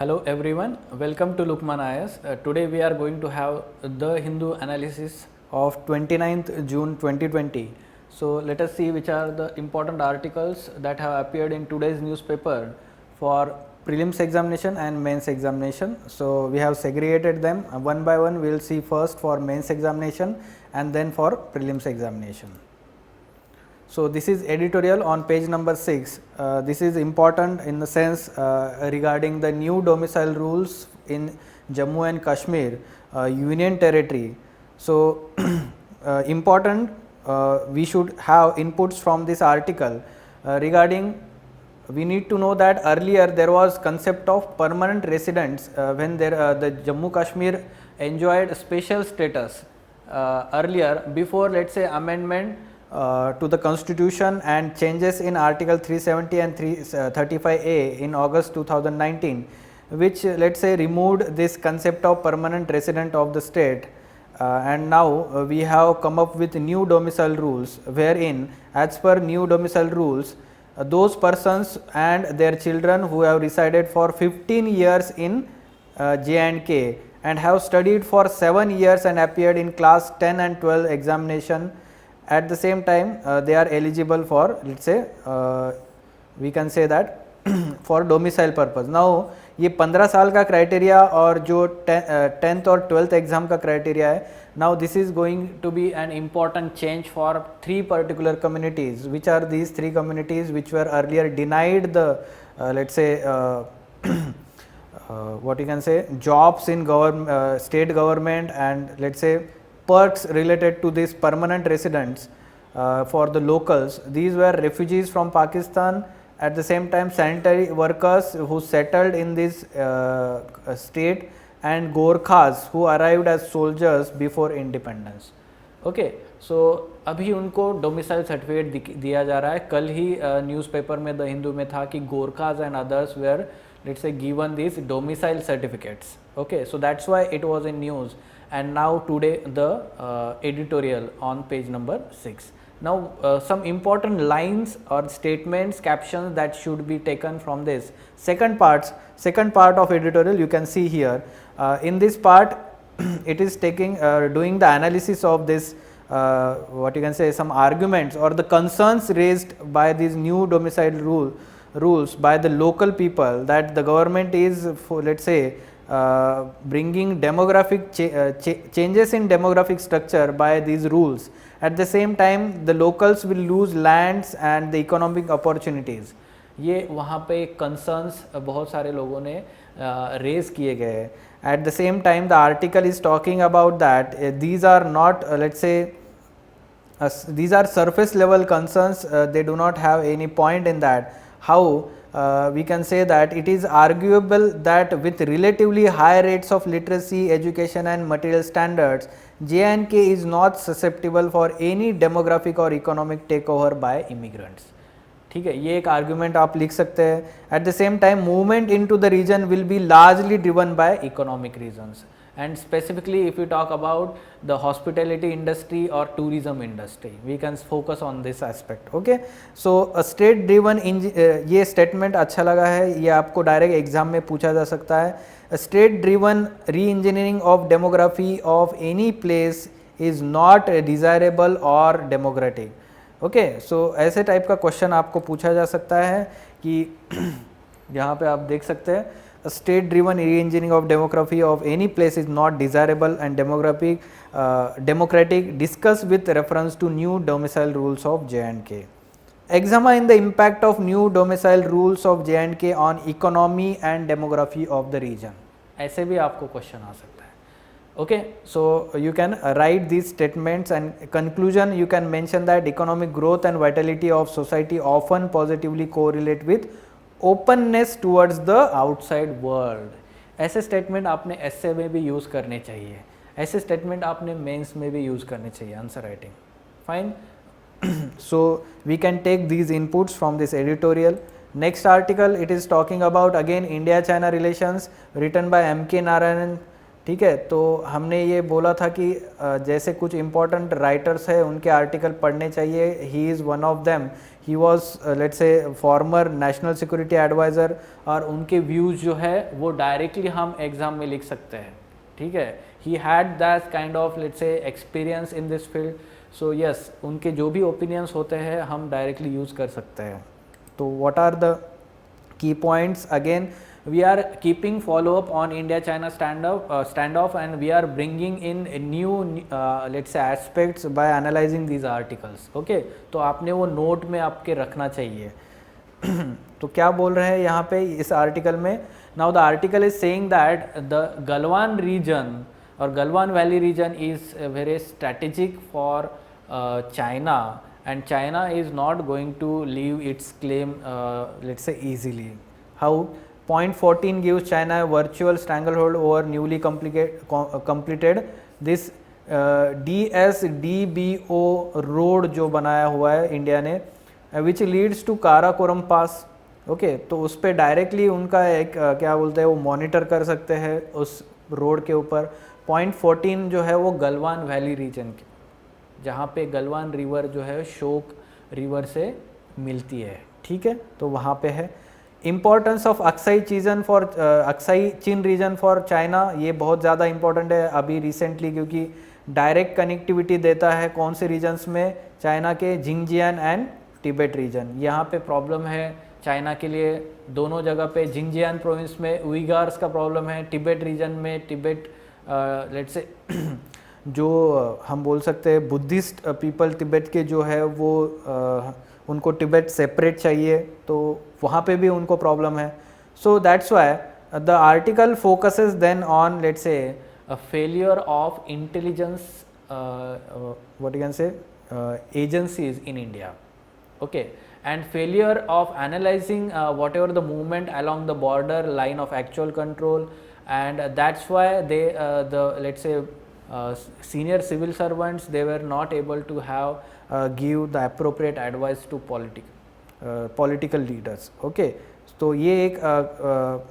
Hello everyone, welcome to Lukman IS. Today we are going to have the Hindu analysis of 29th June 2020. So let us see which are the important articles that have appeared in today's newspaper for prelims examination and mains examination. So we have segregated them one by one. We will see first for mains examination and then for prelims examination. So this is editorial on page number 6. This is important in the sense regarding the new domicile rules in Jammu and Kashmir Union Territory. So important, we should have inputs from this article regarding. We need to know that earlier there was concept of permanent residents when the Jammu Kashmir enjoyed special status earlier before, let's say, amendment to the constitution and changes in article 370 and 335A in August 2019, which let's say removed this concept of permanent resident of the state, and now we have come up with new domicile rules, wherein as per new domicile rules those persons and their children who have resided for 15 years in J&K and have studied for 7 years and appeared in class 10 and 12 examination, at the same time they are eligible for, let's say, we can say that for domicile purpose. Now ये 15 साल का criteria और जो 10th और 12th exam का criteria है, now this is going to be an important change for 3 particular communities. Which are these 3 communities which were earlier denied the let's say what you can say, jobs in state government and let's say perks related to these permanent residents for the locals. These were refugees from Pakistan, at the same time sanitary workers who settled in this state, and Gorkhas who arrived as soldiers before independence. Okay, so अभी उनको domicile certificate दिया जा रहा है. कल ही newspaper में the Hindu में था कि Gorkhas and others were, let's say, given these domicile certificates. Okay, so that's why it was in news, and now today the editorial on page number 6. Now some important lines or statements, captions that should be taken from this second part of editorial. You can see here in this part it is taking doing the analysis of this what you can say, some arguments or the concerns raised by these new domicile rules by the local people, that the government is, for, let's say, bringing demographic changes in demographic structure by these rules. At the same time the locals will lose lands and the economic opportunities. ये वहाँ पे concerns बहुत सारे लोगों ने raise किए गए हैं. At the same time the article is talking about that these are not let's say these are surface level concerns, they do not have any point in that. How we can say that it is arguable that with relatively high rates of literacy, education and material standards, J&K is not susceptible for any demographic or economic takeover by immigrants. ठीक है, ये एक argument आप लिख सकते हैं. At the same time movement into the region will be largely driven by economic reasons, and specifically if you talk about the hospitality industry or tourism industry, we can focus on this aspect. Okay, so a state driven ये statement अच्छा लगा है, ये आपको direct exam में पूछा जा सकता है. A state driven re-engineering of demography of any place is not desirable or democratic. Okay, so ऐसे टाइप का क्वेश्चन आपको पूछा जा सकता है कि यहाँ पे आप देख सकते हैं, state driven reengineering of demography of any place is not desirable and democratic, discuss with reference to new domicile rules of J&K. Examine the impact of new domicile rules of J&K on economy and demography of the region. ऐसे भी आपको question आ सकता है. Okay, so you can write these statements, and conclusion you can mention that economic growth and vitality of society often positively correlate with openness towards the outside world. ऐसे statement आपने essay में भी use करने चाहिए, ऐसे statement आपने mains में भी use करने चाहिए answer writing. Fine. So we can take these inputs from this editorial. Next article, it is talking about again India-China relations, written by M.K. Narayanan, ठीक है, तो हमने ये बोला था कि जैसे कुछ इम्पोर्टेंट राइटर्स है उनके आर्टिकल पढ़ने चाहिए. He is one of them. He was let's say former national security advisor, और उनके व्यूज़ जो है वो डायरेक्टली हम एग्ज़ाम में लिख सकते हैं. ठीक है, he had that kind of let's say experience in this field. So yes, उनके जो भी ओपिनियंस होते हैं हम डायरेक्टली यूज़ कर सकते हैं. तो what are the key points? Again, we are keeping follow up on India-China standoff, and we are bringing in a new let's say aspects by analyzing these articles. Okay, तो आपने वो note में आपके रखना चाहिए. तो क्या बोल रहे हैं यहाँ पे इस आर्टिकल में? Now the article is saying that the Galwan region or Galwan Valley region is very strategic for China, and China is not going to leave its claim let's say easily. How? Point 14 gives China a virtual stranglehold over newly completed this DSDBO road जो बनाया हुआ है India ने, which leads to Karakoram pass. Okay, तो उस पर directly उनका एक क्या बोलते हैं वो मॉनिटर कर सकते हैं उस रोड के ऊपर. पॉइंट 14 जो है वो गलवान वैली रीजन के, जहाँ पे गलवान रिवर जो है शोक रिवर से मिलती है. ठीक है, तो वहाँ पे है. Importance of Aksai Chin region for China, ये बहुत ज़्यादा इंपॉर्टेंट है अभी रिसेंटली, क्योंकि डायरेक्ट कनेक्टिविटी देता है कौन से रीजन्स में? चाइना के जिंगजियान एंड तिब्बत रीजन. यहाँ पे प्रॉब्लम है चाइना के लिए दोनों जगह पे. जिंगजियान प्रोविंस में उइगार्स का प्रॉब्लम है, तिब्बत रीजन में तिब्बत लेट्स से जो हम बोल सकते हैं बुद्धिस्ट पीपल तिब्बत के जो है वो उनको तिब्बत सेपरेट चाहिए, तो वहाँ पे भी उनको प्रॉब्लम है. So that's why the article focuses then on let's say a failure of intelligence what you can say agencies in India. Okay, and failure of analyzing whatever the movement along the border line of actual control, and that's why they the let's say senior civil servants, they were not able to have give the appropriate advice to political leaders. Okay, तो ये एक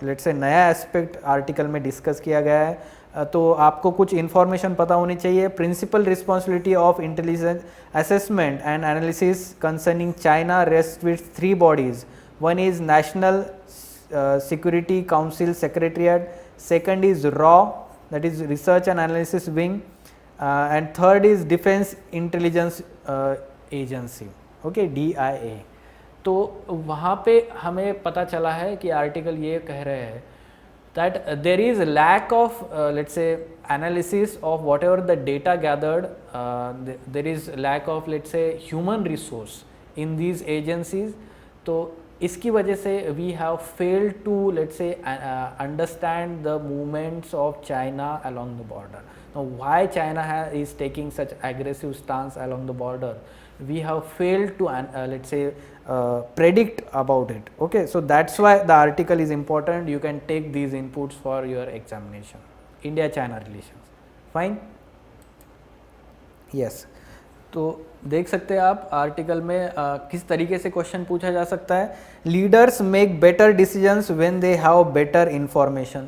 let's say नया aspect article में discuss किया गया है. तो आपको कुछ इन्फॉर्मेशन पता होनी चाहिए. Principal responsibility of intelligence assessment and analysis concerning China rest with 3 bodies. One is national security council secretariat, second is रॉ, that is research and analysis wing, and third is defence intelligence agency. Okay, DIA. तो वहाँ पे हमें पता चला है कि article ये कह रहे हैं that there is a lack of let's say analysis of whatever the data gathered. There is lack of let's say human resource in these agencies. तो इसकी वजह से we have failed to let's say understand the movements of China along the border. Now why China is taking such aggressive stance along the border? We have failed to let's say predict about it. Okay, so that's why the article is important. You can take these inputs for your examination. India-China relations. Fine? Yes. तो देख सकते हैं आप article में किस तरीके से question पूछा जा सकता है. Leaders make better decisions when they have better information.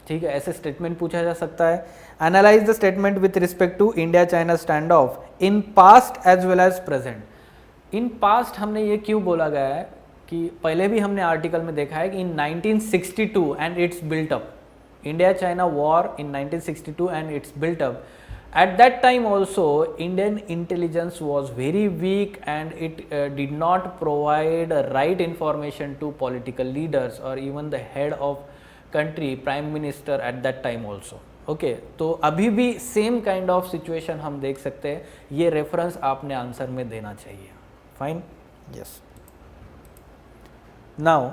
ठीक है, ऐसे स्टेटमेंट पूछा जा सकता है. Analyse the statement with respect to India China standoff in past as well as present. In past हमने ये क्यों बोला गया है कि पहले भी हमने आर्टिकल में देखा है कि इन 1962 and it's built up, India China war in 1962 and it's built up. At that time also Indian intelligence was very weak, and it did not provide right information to political leaders or even the head of country, prime minister at that time also. Okay, तो अभी भी same kind of situation हम देख सकते हैं. ये reference आपने answer में देना चाहिए. Fine, yes. नाउ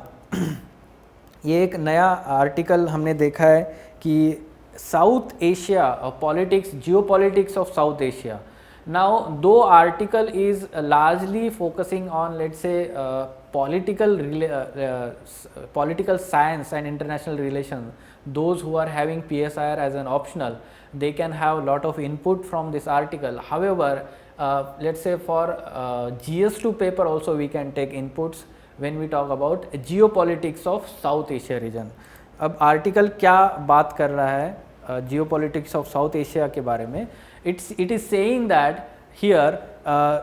ये एक नया आर्टिकल हमने देखा है कि South Asia politics, geopolitics of South Asia. Now, though article is largely focusing on let's say political science and international relations, those who are having PSIR as an optional, they can have a lot of input from this article. However, let's say for GS2 paper also we can take inputs when we talk about geopolitics of South Asia region. अब article क्या बात कर रहा है geopolitics of South Asia के बारे में, it is saying that here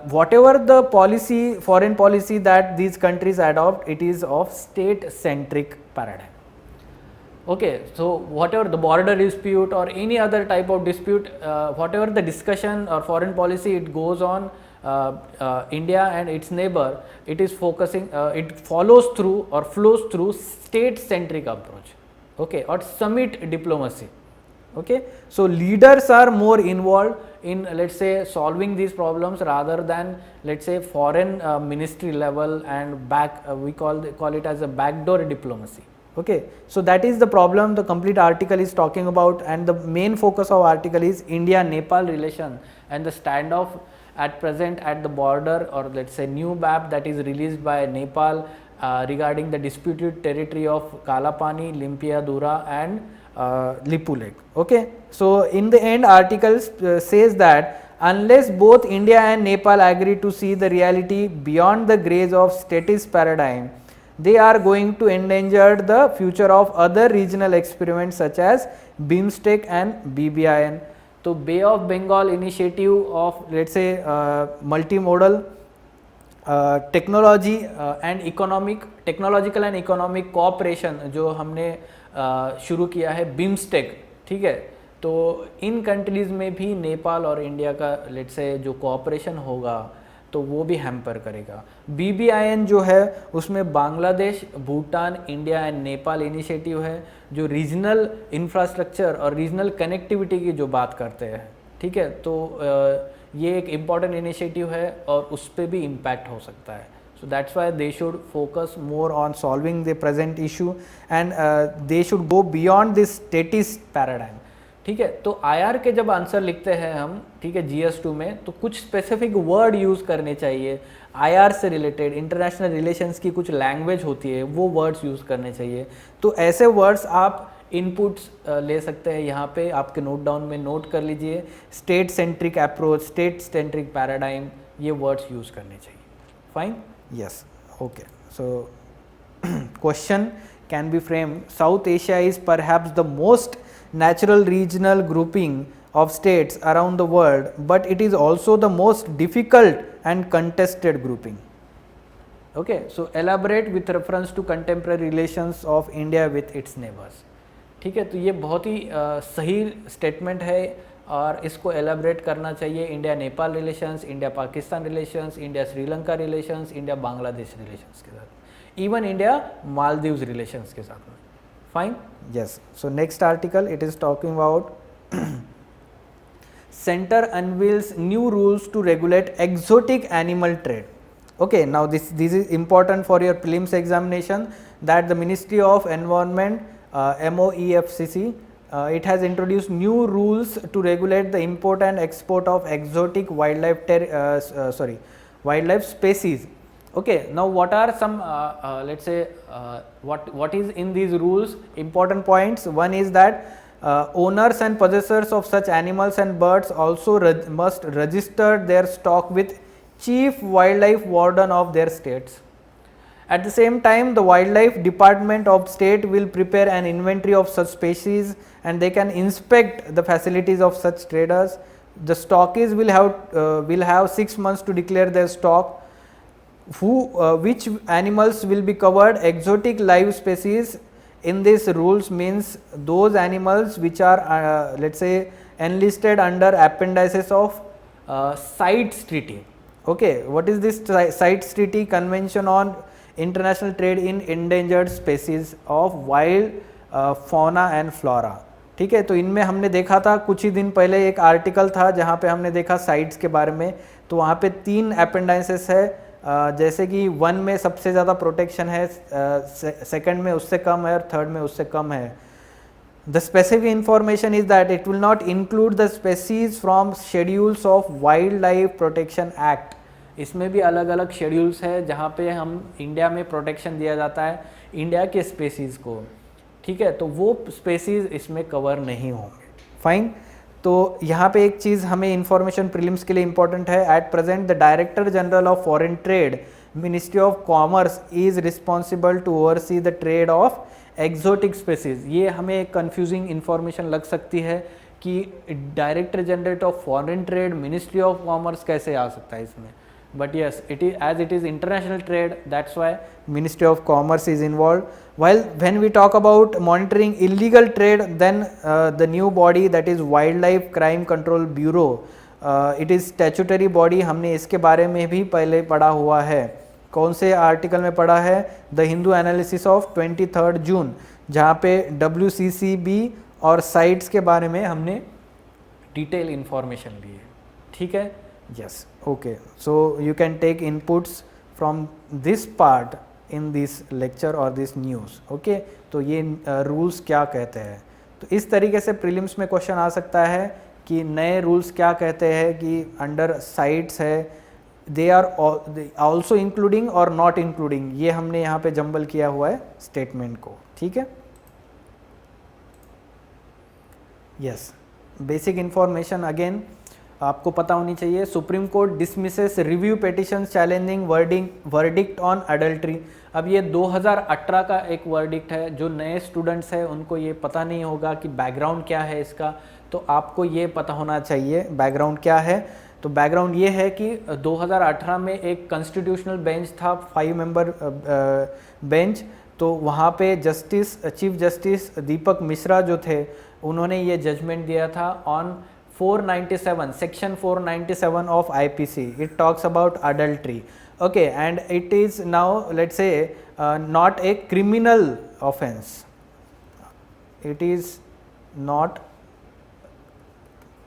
whatever the policy, foreign policy that these countries adopt, it is of state centric paradigm. Okay, so whatever the border dispute or any other type of dispute, whatever the discussion or foreign policy it goes on, India and its neighbor, it is focusing, it follows through or flows through state centric approach, okay, or summit diplomacy. Okay, so leaders are more involved in, let's say, solving these problems rather than, let's say, foreign ministry level and we call it as a backdoor diplomacy. Okay, so that is the problem the complete article is talking about, and the main focus of article is India-Nepal relation and the standoff at present at the border, or let's say new map that is released by Nepal regarding the disputed territory of Kalapani, Limpiadura and Lipu Lake. Okay, so in the end article says that unless both India and Nepal agree to see the reality beyond the grace of statist paradigm, they are going to endanger the future of other regional experiments such as BIMSTEC and BBIN. तो Bay of Bengal initiative of, let's say, multimodal technological and economic cooperation जो हमने शुरू किया है, BIMSTEC, ठीक है, तो इन countries में भी नेपाल और इंडिया का, लेट्स से, जो कोऑपरेशन होगा तो वो भी हैम्पर करेगा. BBIN जो है उसमें Bangladesh, Bhutan, India and Nepal initiative है जो रीजनल इंफ्रास्ट्रक्चर और रीजनल कनेक्टिविटी की जो बात करते हैं, ठीक है, तो ये एक इम्पॉर्टेंट इनिशिएटिव है और उस पर भी इम्पैक्ट हो सकता है. So that's why they should focus more on solving the present issue and they should go beyond this statist paradigm. ठीक है, तो IR के जब आंसर लिखते हैं हम, ठीक है, GS2 में, तो कुछ स्पेसिफिक वर्ड यूज़ करने चाहिए. IR से रिलेटेड इंटरनेशनल रिलेशंस की कुछ लैंग्वेज होती है, वो वर्ड्स यूज़ करने चाहिए. तो ऐसे वर्ड्स आप इनपुट्स ले सकते हैं, यहाँ पे आपके नोट डाउन में नोट कर लीजिए. State centric approach, state centric paradigm, ये वर्ड्स यूज़ करने चाहिए. Fine. Yes, okay. So question can be framed: South Asia is perhaps the most natural regional grouping of states around the world, but it is also the most difficult and contested grouping. Okay, so elaborate with reference to contemporary relations of India with its neighbors. ठीक है, तो ये बहुत ही सही statement है और इसको elaborate करना चाहिए. India Nepal relations, India Pakistan relations, India Sri Lanka relations, India Bangladesh relations के साथ, इवन इंडिया मालदीव्स रिलेशंस के साथ में. Fine. Yes. So next article it is talking about centre unveils new rules to regulate exotic animal trade. Okay, now this is important for your prelims examination, that the Ministry of Environment, MOEFCC, it has introduced new rules to regulate the import and export of exotic wildlife species. Okay, now what are some let's say what is in these rules? Important points. One is that owners and possessors of such animals and birds also must register their stock with Chief Wildlife Warden of their states. At the same time, the Wildlife Department of state will prepare an inventory of such species and they can inspect the facilities of such traders. The stockists will have 6 months to declare their stock. Which animals will be covered? Exotic live species in these rules means those animals which are let's say enlisted under appendices of CITES treaty. Okay, what is this CITES treaty? Convention on International Trade in Endangered Species of Wild Fauna and Flora. ठीक है, तो इनमें हमने देखा था कुछ ही दिन पहले एक आर्टिकल था जहाँ पे हमने देखा साइट्स के बारे में. तो वहाँ पे 3 अपेंडाइसेस है, जैसे कि 1 में सबसे ज़्यादा प्रोटेक्शन है, सेकंड में उससे कम है और थर्ड में उससे कम है. The specific information is that it will not include the species from schedules of Wildlife Protection Act. इसमें भी अलग अलग शेड्यूल्स है जहाँ पे हम इंडिया में प्रोटेक्शन दिया जाता है इंडिया के स्पेसीज़ को. ठीक है, तो वो स्पेसीज़ इसमें कवर नहीं होंगे. फाइन. तो यहाँ पे एक चीज़ हमें इंफॉर्मेशन प्रीलिम्स के लिए इंपॉर्टेंट है. At present the director general of foreign trade ministry of commerce is responsible to oversee the trade of exotic species. ये हमें एक कंफ्यूजिंग इंफॉर्मेशन लग सकती है कि director general of foreign trade ministry of commerce कैसे आ सकता है इसमें, but yes, it is, as it is international trade, that's why Ministry of Commerce is involved. While when we talk about monitoring illegal trade, then the new body, that is Wildlife Crime Control Bureau, it is statutory body. हमने इसके बारे में भी पहले पढ़ा हुआ है। कौन से आर्टिकल में पढ़ा है? द हिंदू एनालिसिस ऑफ 23 जून, जहाँ पे WCCB और साइट्स के बारे में हमने डिटेल इंफॉर्मेशन ली है। ठीक है, yes, okay, so you can take inputs from this part in this lecture or this news, okay। तो ये रूल्स क्या कहते हैं, तो इस तरीके से प्रीलिम्स में क्वेश्चन आ सकता है कि नए रूल्स क्या कहते हैं कि अंडर साइट्स है, दे आर ऑल्सो इंक्लूडिंग और नॉट इंक्लूडिंग, ये हमने यहाँ पे जंबल किया हुआ है स्टेटमेंट को। ठीक है, यस, बेसिक इंफॉर्मेशन अगेन आपको पता होनी चाहिए। Supreme court dismisses review petition challenging verdict on adultery. अब ये 2018 का एक वर्डिक्ट है, जो नए स्टूडेंट्स हैं उनको ये पता नहीं होगा कि बैकग्राउंड क्या है इसका, तो आपको ये पता होना चाहिए बैकग्राउंड क्या है। तो बैकग्राउंड ये है कि 2018 में एक कॉन्स्टिट्यूशनल बेंच था, 5 मेंबर बेंच, तो वहाँ पे चीफ जस्टिस दीपक मिश्रा जो थे, उन्होंने ये जजमेंट दिया था on 497, section 497 of IPC. It talks about adultery, okay, and it is now, let's say, not a criminal offense. It is not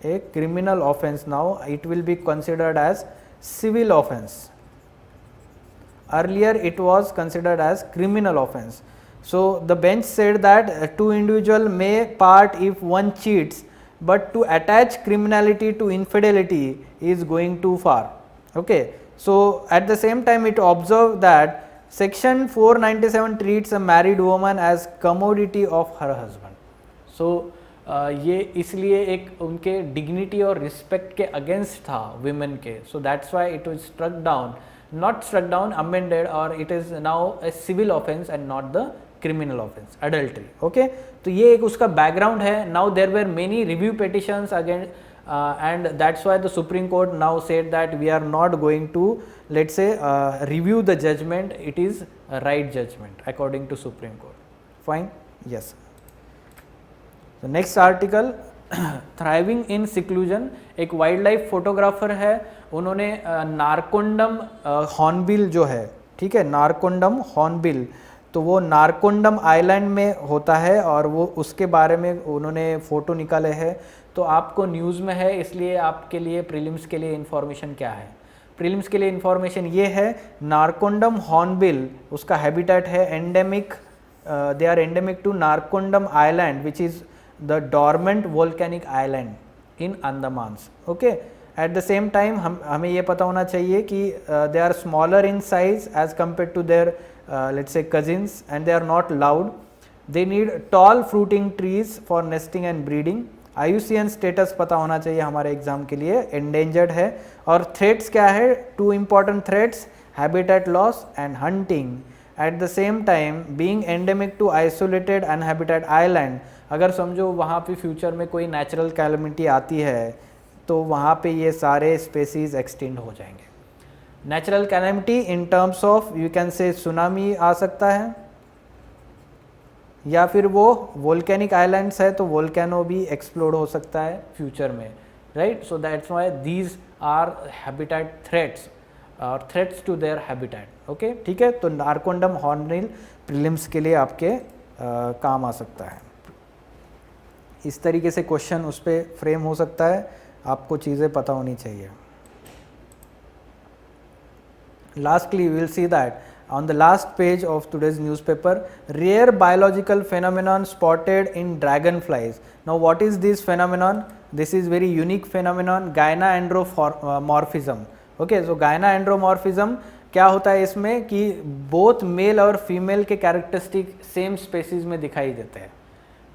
a criminal offense now, it will be considered as civil offense. Earlier it was considered as criminal offense. So the bench said that two individuals may part if one cheats, but to attach criminality to infidelity is going too far, okay। So at the same time it observed that section 497 treats a married woman as commodity of her husband. So ये इसलिए एक उनके dignity और respect के against था women के, so that's why it was struck down, amended, or it is now a civil offense and not the criminal offense, adultery, okay। तो ये एक उसका बैकग्राउंड है। Now there were many review petitions again and that's why the supreme court now said that we are not going to, let's say, review the judgment, it is right judgment according to supreme court. Fine, yes. Next article, thriving in seclusion. एक wildlife photographer है, उन्होंने Narcondam hornbill जो है, ठीक है, Narcondam hornbill, तो वो Narcondam island में होता है और वो उसके बारे में उन्होंने फ़ोटो निकाले हैं। तो आपको न्यूज़ में है, इसलिए आपके लिए प्रीलिम्स के लिए इन्फॉर्मेशन क्या है? प्रीलिम्स के लिए इन्फॉर्मेशन ये है, नारकोंडम हॉर्नबिल, उसका हैबिटेट है endemic, they are endemic to Narcondam island which is the dormant volcanic island in Andamans, okay. At the same time हमें ये पता होना चाहिए कि they are smaller in size as compare to their let's say cousins, and they are not loud. They need tall fruiting trees for nesting and breeding. IUCN status पता होना चाहिए हमारे एग्जाम के लिए, endangered है। और थ्रेट्स क्या है? 2 important threats, habitat loss and hunting. At the same time being endemic to isolated uninhabited island, अगर समझो वहाँ पे फ्यूचर में कोई नेचुरल कैलमिटी आती है तो वहाँ पे ये सारे स्पेसीज एक्सटेंड हो जाएंगे। Natural calamity in terms of you can say tsunami आ सकता है, या फिर वो वोल्केनिक आइलैंड्स है तो वोल्केनो भी एक्सप्लोड हो सकता है फ्यूचर में, right. So that's why these are habitat threats और threats to their habitat, okay, ठीक है। तो नारकोंडम हॉर्नबिल प्रीलिम्स के लिए आपके काम आ सकता है। इस तरीके से क्वेश्चन उस पर फ्रेम हो सकता है, आपको चीज़ें पता होनी चाहिए। Lastly, we will see that on the last page of today's newspaper, rare biological phenomenon spotted in dragonflies. Now, what is this phenomenon? This is very unique phenomenon, gynaandromorphism. Okay, so gynaandromorphism क्या होता है इसमें कि both male और female के characteristic same species में दिखाई देते हैं,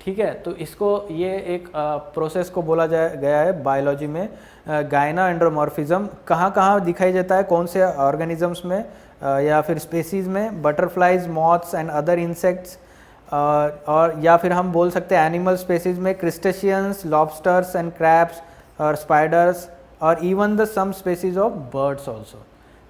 ठीक है। तो इसको ये एक प्रोसेस को बोला गया है बायोलॉजी में, गायना एंड्रोमॉर्फिज्म। कहाँ कहाँ दिखाई देता है, कौन से ऑर्गेनिजम्स में? या फिर स्पेसीज़ में butterflies, moths and other insects, और या फिर हम बोल सकते हैं एनिमल स्पेसीज में क्रिस्टेशियंस, लॉबस्टर्स एंड क्रैब्स और स्पाइडर्स और even the some species of birds also.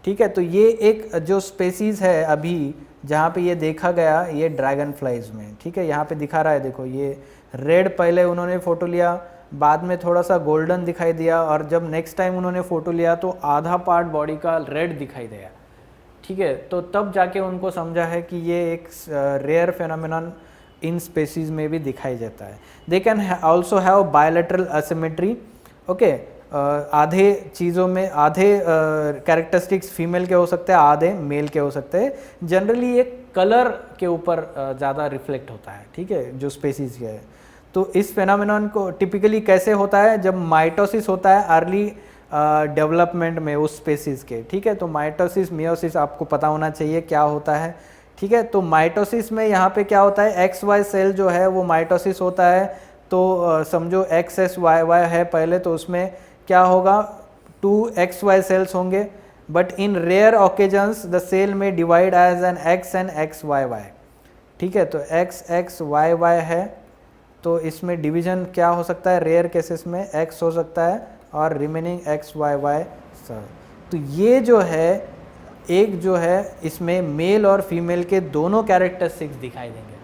ठीक है, तो ये एक जो स्पेसीज है अभी जहाँ पे ये देखा गया ये ड्रैगन फ्लाइज में। ठीक है, यहाँ पे दिखा रहा है, देखो ये रेड पहले उन्होंने फ़ोटो लिया, बाद में थोड़ा सा गोल्डन दिखाई दिया, और जब नेक्स्ट टाइम उन्होंने फ़ोटो लिया तो आधा पार्ट बॉडी का रेड दिखाई दिया। ठीक है, तो तब जाके उनको समझा है कि ये एक रेयर फेनोमेनन इन स्पेसीज में भी दिखाई जाता है। They can also have bilateral asymmetry. Okay, आधे चीज़ों में आधे कैरेक्टरिस्टिक्स फीमेल के हो सकते हैं, आधे मेल के हो सकते हैं। जनरली ये कलर के ऊपर ज़्यादा रिफ्लेक्ट होता है। ठीक है, जो स्पेसीज के है। तो इस फेनोमेनन को टिपिकली कैसे होता है, जब माइटोसिस होता है अर्ली डेवलपमेंट में उस स्पेसीज के। ठीक है, तो माइटोसिस मियोसिस आपको पता होना चाहिए क्या होता है। ठीक है, तो माइटोसिस में यहाँ पे क्या होता है, एक्स वाई सेल जो है वो माइटोसिस होता है। तो समझो एक्स एस वाई वाई है पहले, तो उसमें क्या होगा, 2 XY सेल्स होंगे, but in rare occasions the cell में divide as an X and X Y Y. ठीक है, तो एक्स एक्स वाई वाई है, तो इसमें डिवीजन क्या हो सकता है, रेयर केसेस में एक्स हो सकता है और remaining X Y Y sir. तो ये जो है एक जो है इसमें मेल और फीमेल के दोनों कैरेक्टरिस्टिक्स दिखाई देंगे।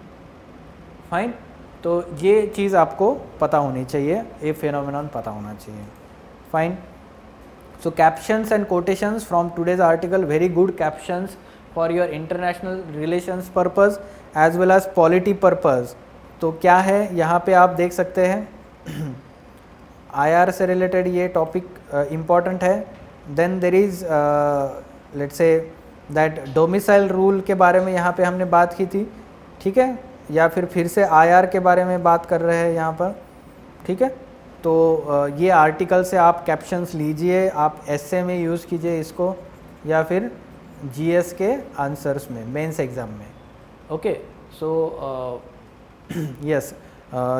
फाइन, तो ये चीज़ आपको पता होनी चाहिए, ये फेनोमेनन पता होना चाहिए। Fine, so captions and quotations from today's article, very good captions for your international relations purpose as well as polity purpose। तो क्या है यहाँ पे आप देख सकते हैं IR से रिलेटेड ये टॉपिक इम्पॉर्टेंट है। Then there is let's say that domicile rule के बारे में यहाँ पे हमने बात की थी। ठीक है, या फिर से IR के बारे में बात कर रहे हैं यहाँ पर। ठीक है, तो ये आर्टिकल से आप कैप्शंस लीजिए, आप एसए में यूज़ कीजिए इसको, या फिर जीएस के आंसर्स में, मेंस एग्ज़ाम में। Okay, so yes,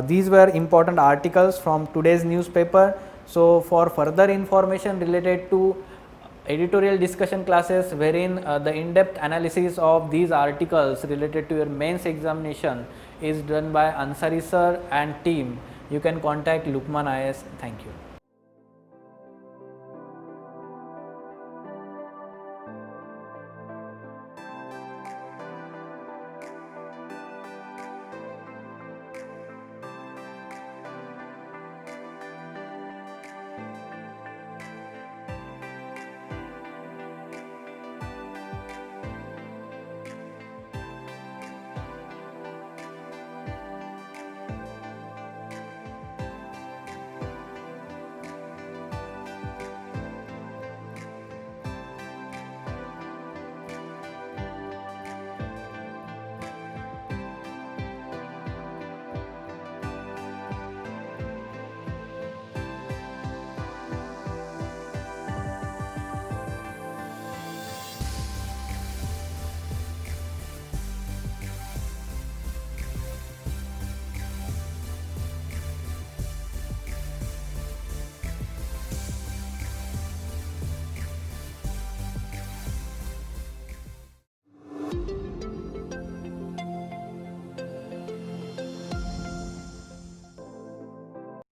these were important articles from today's newspaper. So for further information related to editorial discussion classes wherein the in-depth analysis of these articles related to your mains examination is done by Ansari sir and team, you can contact Lukman IAS. Thank you.